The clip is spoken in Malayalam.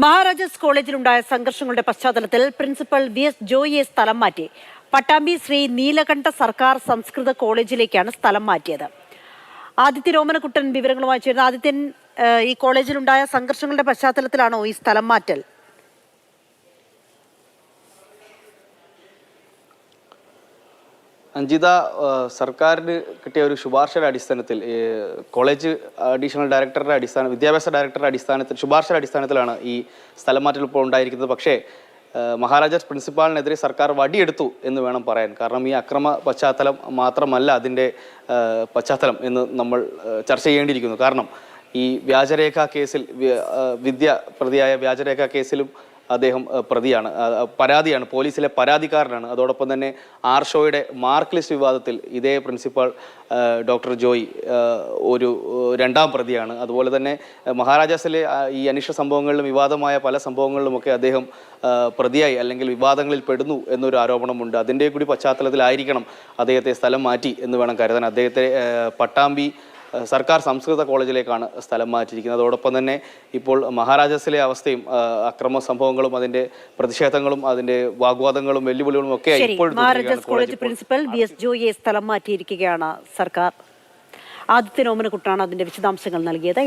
മഹാരാജാസ് കോളേജിലുണ്ടായ സംഘർഷങ്ങളുടെ പശ്ചാത്തലത്തിൽ പ്രിൻസിപ്പൽ വി.എസ്. ജോയിയെ സ്ഥലം മാറ്റി. പട്ടാമ്പി ശ്രീ നീലകണ്ഠ സർക്കാർ സംസ്കൃത കോളേജിലേക്കാണ് സ്ഥലം മാറ്റിയത്. ആദിത്യൻ ഓമനക്കുട്ടൻ വിവരങ്ങളുമായി ചേരുന്നത്. ആദിത്യൻ, ഈ കോളേജിലുണ്ടായ സംഘർഷങ്ങളുടെ പശ്ചാത്തലത്തിലാണോ ഈ സ്ഥലം മാറ്റൽ? അഞ്ജിത, സർക്കാരിന് കിട്ടിയ ഒരു ശുപാർശയുടെ അടിസ്ഥാനത്തിൽ കോളേജ് അഡീഷണൽ ഡയറക്ടറുടെ വിദ്യാഭ്യാസ ഡയറക്ടറുടെ അടിസ്ഥാനത്തിൽ ശുപാർശയുടെ അടിസ്ഥാനത്തിലാണ് ഈ സ്ഥലം മാറ്റൽ ഇപ്പോൾ ഉണ്ടായിരിക്കുന്നത്. പക്ഷേ മഹാരാജാസ് പ്രിൻസിപ്പാളിനെതിരെ സർക്കാർ വടിയെടുത്തു എന്ന് വേണം പറയാൻ. കാരണം ഈ അക്രമ പശ്ചാത്തലം മാത്രമല്ല അതിൻ്റെ പശ്ചാത്തലം എന്ന് നമ്മൾ ചർച്ച ചെയ്യേണ്ടിയിരിക്കുന്നു. കാരണം ഈ വ്യാജരേഖ കേസിൽ പ്രതിയായ വ്യാജരേഖ കേസിലും അദ്ദേഹം പരാതിയാണ്, പോലീസിലെ പരാതിക്കാരനാണ്. അതോടൊപ്പം തന്നെ ആർഷോയുടെ മാർക്ക് ലിസ്റ്റ് വിവാദത്തിൽ ഇതേ പ്രിൻസിപ്പാൾ ഡോക്ടർ ജോയ് ഒരു രണ്ടാം പ്രതിയാണ്. അതുപോലെ തന്നെ മഹാരാജാസിലെ ഈ അനിഷ്ട സംഭവങ്ങളിലും വിവാദമായ പല സംഭവങ്ങളിലുമൊക്കെ അദ്ദേഹം പ്രതിയായി അല്ലെങ്കിൽ വിവാദങ്ങളിൽ പെടുന്നു എന്നൊരു ആരോപണമുണ്ട്. അതിൻ്റെ കൂടി പശ്ചാത്തലത്തിലായിരിക്കണം അദ്ദേഹത്തെ സ്ഥലം മാറ്റി എന്ന് വേണം കരുതാൻ. അദ്ദേഹത്തെ പട്ടാമ്പി സർക്കാർ സംസ്കൃത കോളേജിലേക്കാണ് സ്ഥലം മാറ്റിയിരിക്കുന്നത്. അതോടൊപ്പം തന്നെ ഇപ്പോൾ മഹാരാജാസിലെ അവസ്ഥയും അക്രമ സംഭവങ്ങളും അതിന്റെ പ്രതിഷേധങ്ങളും അതിന്റെ വാഗ്വാദങ്ങളും വെല്ലുവിളികളും ഒക്കെ മഹാരാജാസ് കോളേജ് പ്രിൻസിപ്പൽ വി.എസ്. ജോയിയെ സ്ഥലം മാറ്റിയിരിക്കുകയാണ് സർക്കാർ. ആദിത്യൻ ഓമനക്കുട്ടനാണ് അതിന്റെ വിശദാംശങ്ങൾ നൽകിയത്.